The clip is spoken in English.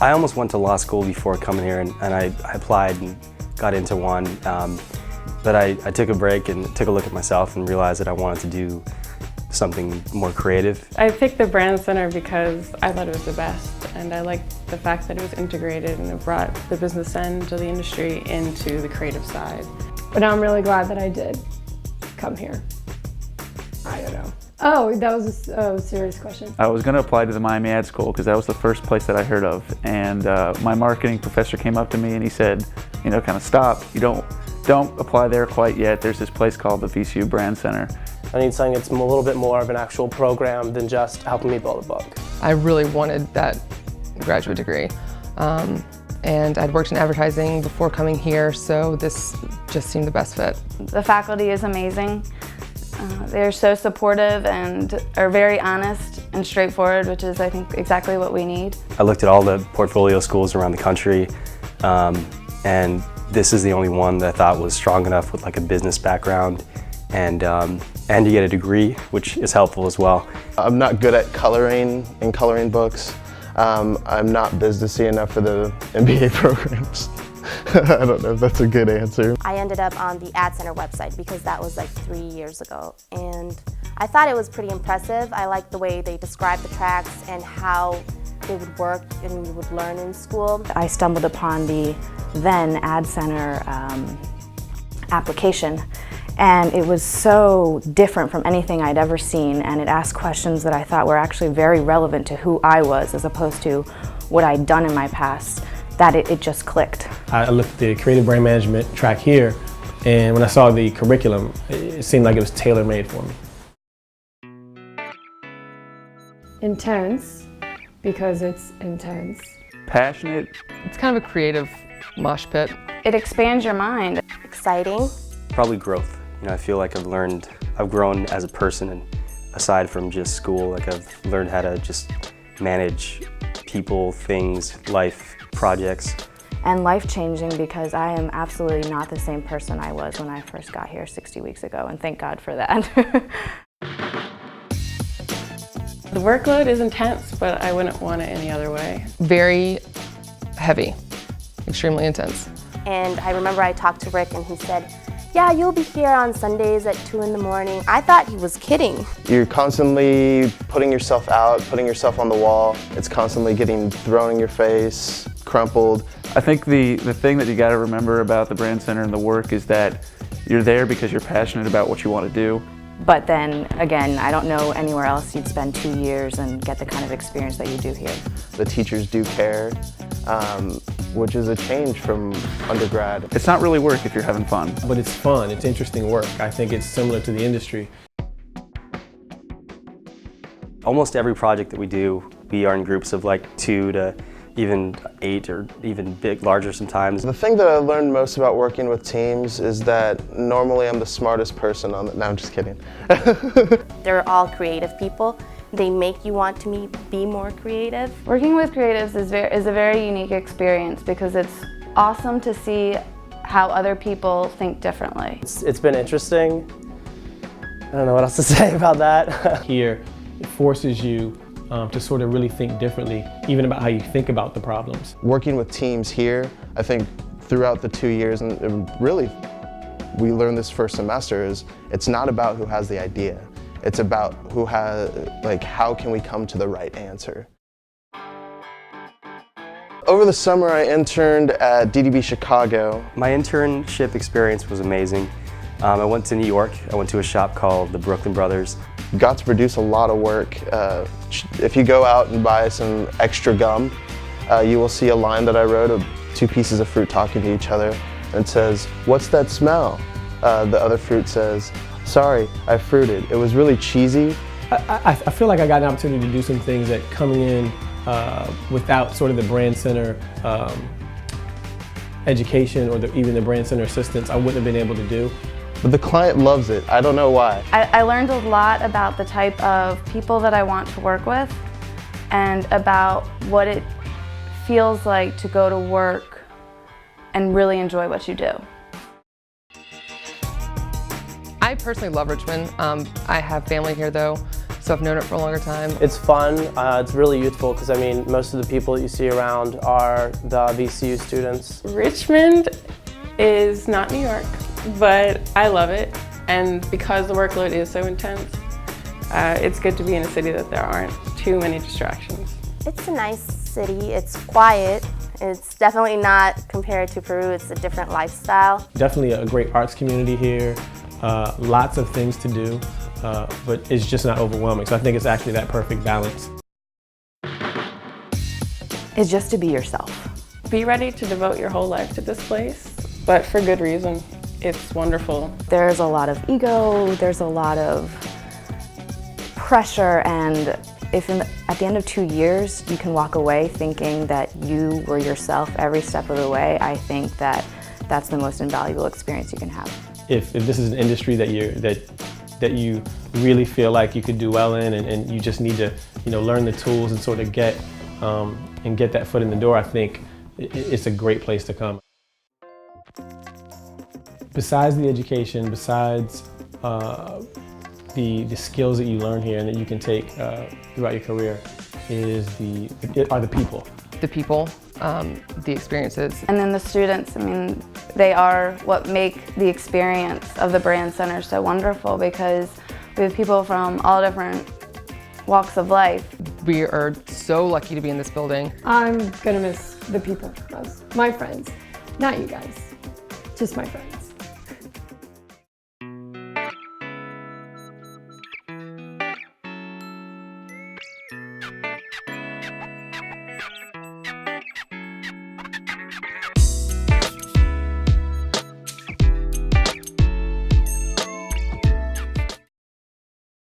I almost went to law school before coming here, and I applied and got into one. But I took a break and took a look at myself and realized that I wanted to do something more creative. I picked the Brandcenter because I thought it was the best, and I liked the fact that it was integrated and it brought the business end of the industry into the creative side. But now I'm really glad that I did come here. I don't know. Oh, that was a serious question. I was going to apply to the Miami Ad School because that was the first place that I heard of. And my marketing professor came up to me and he said, you know, kind of stop. You don't apply there quite yet. There's this place called the VCU Brandcenter. I need something that's a little bit more of an actual program than just helping me build a book. I really wanted that graduate degree. And I'd worked in advertising before coming here, so this just seemed the best fit. The faculty is amazing. They're so supportive and are very honest and straightforward, which is, I think, exactly what we need. I looked at all the portfolio schools around the country, and this is the only one that I thought was strong enough with like a business background, and you get a degree, which is helpful as well. I'm not good at coloring and coloring books. I'm not businessy enough for the MBA programs. I don't know if that's a good answer. I ended up on the Ad Center website because that was like 3 years ago, and I thought it was pretty impressive. I liked the way they described the tracks and how they would work and you would learn in school. I stumbled upon the then Ad Center application, and it was so different from anything I'd ever seen, and it asked questions that I thought were actually very relevant to who I was as opposed to what I'd done in my past, that it just clicked. I looked at the creative brand management track here, and when I saw the curriculum, it seemed like it was tailor-made for me. Intense, because it's intense. Passionate. It's kind of a creative mosh pit. It expands your mind. Exciting. Probably growth. You know, I feel like I've grown as a person, and aside from just school, like I've learned how to just manage people, things, life, projects. And life-changing, because I am absolutely not the same person I was when I first got here 60 weeks ago, and thank God for that. The workload is intense, but I wouldn't want it any other way. Very heavy, extremely intense. And I remember I talked to Rick and he said, yeah, you'll be here on Sundays at 2 in the morning. I thought he was kidding. You're constantly putting yourself out, putting yourself on the wall. It's constantly getting thrown in your face, crumpled. I think the thing that you got to remember about the Brandcenter and the work is that you're there because you're passionate about what you want to do. But then, again, I don't know anywhere else you'd spend 2 years and get the kind of experience that you do here. The teachers do care, which is a change from undergrad. It's not really work if you're having fun. But it's fun, it's interesting work. I think it's similar to the industry. Almost every project that we do, we are in groups of like 2 to even 8 or even larger sometimes. The thing that I learned most about working with teams is that normally I'm the smartest person on it. No, I'm just kidding. They're all creative people. They make you want to be more creative. Working with creatives is a very unique experience because it's awesome to see how other people think differently. It's been interesting. I don't know what else to say about that. Here, it forces you to sort of really think differently, even about how you think about the problems. Working with teams here, I think throughout the 2 years, and really we learned this first semester, is it's not about who has the idea. It's about how can we come to the right answer. Over the summer I interned at DDB Chicago. My internship experience was amazing. I went to New York. I went to a shop called the Brooklyn Brothers. Got to produce a lot of work. If you go out and buy some extra gum, you will see a line that I wrote of 2 pieces of fruit talking to each other, and it says, "What's that smell?" The other fruit says, "Sorry, I fruited." It was really cheesy. I feel like I got an opportunity to do some things that coming in without sort of the Brandcenter education or even the Brandcenter assistance, I wouldn't have been able to do. But the client loves it. I don't know why. I learned a lot about the type of people that I want to work with and about what it feels like to go to work and really enjoy what you do. I personally love Richmond. I have family here though, so I've known it for a longer time. It's fun, it's really youthful because I mean most of the people that you see around are the VCU students. Richmond is not New York, but I love it, and because the workload is so intense, it's good to be in a city that there aren't too many distractions. It's a nice city, it's quiet. It's definitely not compared to Peru, it's a different lifestyle. Definitely a great arts community here, lots of things to do, but it's just not overwhelming. So I think it's actually that perfect balance. It's just to be yourself. Be ready to devote your whole life to this place, but for good reason. It's wonderful. There's a lot of ego, there's a lot of pressure, and if at the end of 2 years you can walk away thinking that you were yourself every step of the way, I think that that's the most invaluable experience you can have. If this is an industry that you really feel like you could do well in, and you just need to learn the tools and sort of get that foot in the door, I think it's a great place to come. Besides the education, besides the skills that you learn here and that you can take throughout your career are the people. The people, the experiences. And then the students, I mean, they are what make the experience of the Brand Center so wonderful because we have people from all different walks of life. We are so lucky to be in this building. I'm gonna miss the people, my friends. Not you guys, just my friends.